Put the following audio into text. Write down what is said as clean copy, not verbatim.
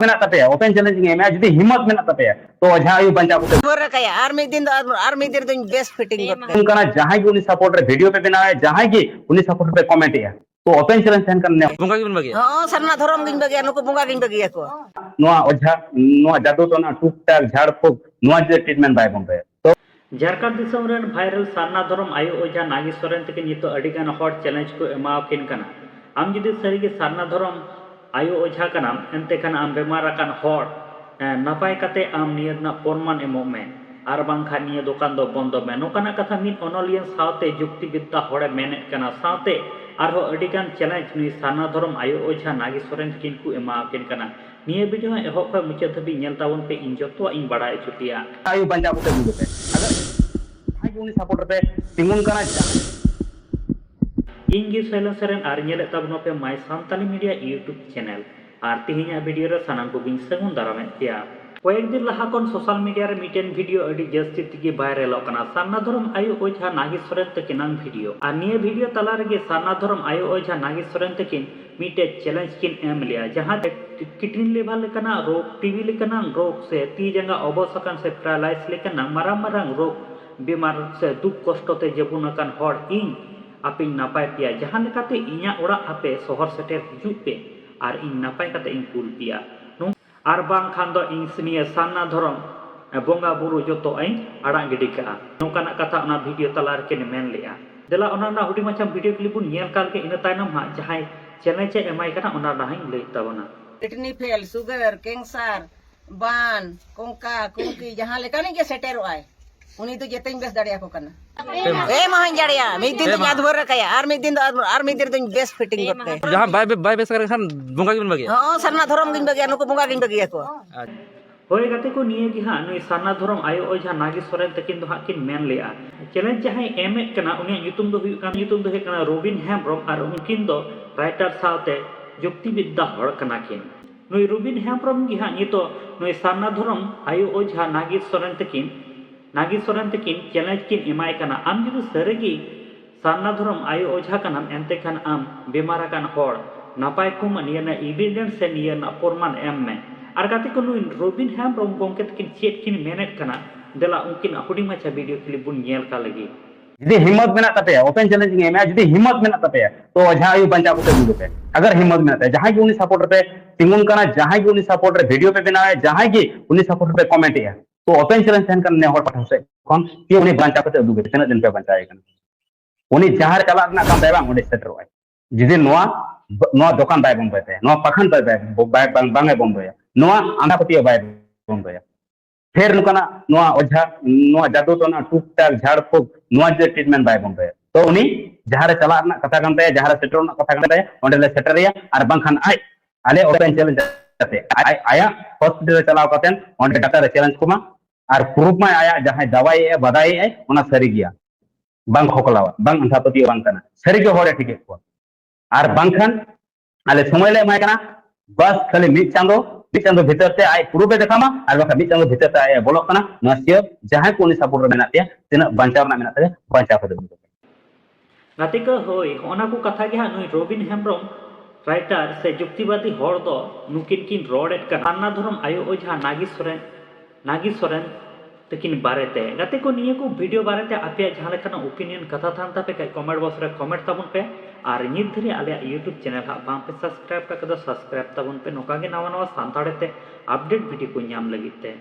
मेना तपे open challenging M जुदी हिम्मत मेना तपे तो ओझा आयु बंचा को बोर रखया आर मी दिन दुन बेस्ट फिटिंग करते उनका जहां की उनी सपोर्ट रे वीडियो पे बनाए जहां की उनी सपोर्ट पे कमेंट या तो ओपन चैलेंज सेन करने बुंगा गिन बगे हां सरना धरम गिन बगे नुको बुंगा गिन बगे को नोआ ओझा नोआ जादू तो ना टुक टाक झाड़ फुक नोआ जे ट्रीटमेंट बाय बंबे तो झारखंड दिसम रेन भाइरल सारना धरम आयो ओझा नागी सोरेन तक नितो अडिगान हॉट चैलेंज को एमाकिन कना आम जुदी सरीगे सारना धरम आयो ओझा कनाम एनते खान आम बेमार अकान हॉट नपाय कते आम नियतना प्रमाण एमो में आर बांखा निय दुकान दो बंद में नोकाना कथा मिन ओनलियन सावते जुक्ति विद्या होड़े मेने कना सावते आरो अडिगान चैलेंज नुई सारना धरम आयो ओझा नागी सोरेन किन को एमाकिन कना निये वीडियो एहो ख मुचे धबी नेल तावन पे इन जतो इन बड़ा चुटिया आयु बंचा को बुझे पे अगर जहां की उनी सपोर्ट पे तिंगुन कना इंगी सैलेंसरेन आर नेले ताबनो पे my Santali media YouTube channel आर तिहिना वीडियो रे सानाम को बिन सगुन दारामे पिया कয়েক दिन लहा कोन सोशल मीडिया रे मिटेन वीडियो अडी जस्ती तिगी वायरल कना सारना धरम आयो ओझा नागी सोरेन तकिनांग वीडियो आ निये वीडियो तला रे सारना धरम आयो ओझा नागी सोरेन तकिन मिटे चैलेंज किन एम लिया जहां किडनी लेवल लेकना रोग टीबी लेकना रोग से ती जंगा अबसकन से पैरालाइज लेकना मारांग मारांग रोग बीमार से दुख कष्टते जेबुनकन हड़ इन आपे नापाय पिया जहां लेकाते इया ओड़ा आपे शहर सेटेर हिजु पे और इन नापाय काते इन कुल पिया आर बांग खान दो इन सनिया सारना धरम बोंगा बुरु जतो आई आड़ा गिडी का नोकाना कथा ओना वीडियो तलार के मेन लिया देला ओना ना हुडी माछा वीडियो क्लिप बुन नेल काल के इन तायनम हा जहां चैलेंज एमाय कना ओना दाहाई लई ताबना किडनी फेल शुगर कैंसर बान कोंका कोंकी जहां लेकानी के सेटेरो आय उनी तो जेतें बेस दाड़िया को कना ए महन जड़िया मी दिन याद भर रखया आर मी दिन दुन बेस्ट फिटिंग करते जहां बाय बेस करे खान बुंगा गिन बगे हां सरना धरम गिन बगे नुको बुंगा गिन बगे को होय गाते को निये gi हा नुई सारना धरम आयो ओझा नागी सोरेन तकिन दो हा किन मेन लेया चैलेंज जहां एमे कना उनी ᱧᱩᱛᱩᱢ ᱫᱚ ᱦᱩᱭᱩᱜ ᱠᱟᱱᱟ ᱨᱚᱵᱤᱱ ᱦᱮᱢᱵᱨᱚᱢ ᱟᱨ उनकिन दो राइटर सावते जुक्ति विद्या हड़ कना किन नुई रबिन हेम्ब्रम gi हा नितो नुई सारना धरम आयो ओझा नागी सोरेन तकिन चैलेंज किन एमाय कना आम जुदि सरेगी सारना धरम आयो ओझा कनाम एनते खान आम बीमार अकान हड़ नापाय कुम नियना एविडेंस से नियना प्रमाण एम में आर गाते को नुई रबिन हेम्ब्रम गोंके तकिन चेत किन मेनेट कना देला उनकिन हुडी माछा वीडियो क्लिप बुन नेल का लगी जुदी हिम्मत मेना तपे ओपन चैलेंजिंग एम जुदी हिम्मत मेना तपे तो ओझा आयु बंचा को बुझे पे अगर हिम्मत मेना तपे जहां की उनी सपोर्ट पे तिंगुन कना जहां की उनी सपोर्ट रे वीडियो पे बनाए जहां की उनी सपोर्ट पे कमेंट या तो ओपन चैलेंज सेन करने हर पठा से कौन कि उनी बंचा को दुगे तिना दिन पे बंचाए कना उनी जहां चला ना काम बाय बांग ओडे सेटर वाय जुदी नोआ नोआ दुकान बाय बंबे पे नोआ पखन बाय बांगे बंबे नोआ आंधापतिया बाय बंबे फिर नुकाना नोआ ओझा नोआ जादू तो ना टुक टाक झाड़ फुक नोआ जे ट्रीटमेंट बाय बंबे तो उनी जहां रे चला ना कथा कान ते जहां रे सेटर ना कथा कान ते ओंडे ले सेटरिया और बांखान आय आले ओपन चैलेंज ते आया हॉस्पिटल रे चलाव कतेन ओंडे डाक्टर चैलेंज कुमा और प्रूफ में आया जहां दवाई है बदाई है ओना सरी गया बांग खोकलावा बांग अंधापतिया बांग कना सरी के होरे ठीक को और बांखान आले समय ले माय कना बस खाली मिट चांदो भीतर से आय प्रूफ देखामा और बाका मिट चांदो भीतर से आय बोलो कना नसियो जहां कोनी सपोर्ट रे मेना ते तिना बंचाव ना मेना ते बंचाव को दे गाते को होय ओना को कथा gi हा नुई रबिन हेम्ब्रम राइटर से जुक्तिवादी हड़ दो नुकिन किन रोडेट का सारना धरम आयो ओझा नागी सोरेन तकिन बारेते गाते को निये को वीडियो बारेते आपे जहां लेखना ओपिनियन कथा थान तापे कमेंट बॉक्स रे कमेंट ताबुन पे और नित धरी आले यूट्यूब चैनल हा बाम पे सब्सक्राइब का सब्सक्राइब ताबुन पे नोका गे नवा नवा सांताड़े ते अपडेट वीडियो को नाम लगिते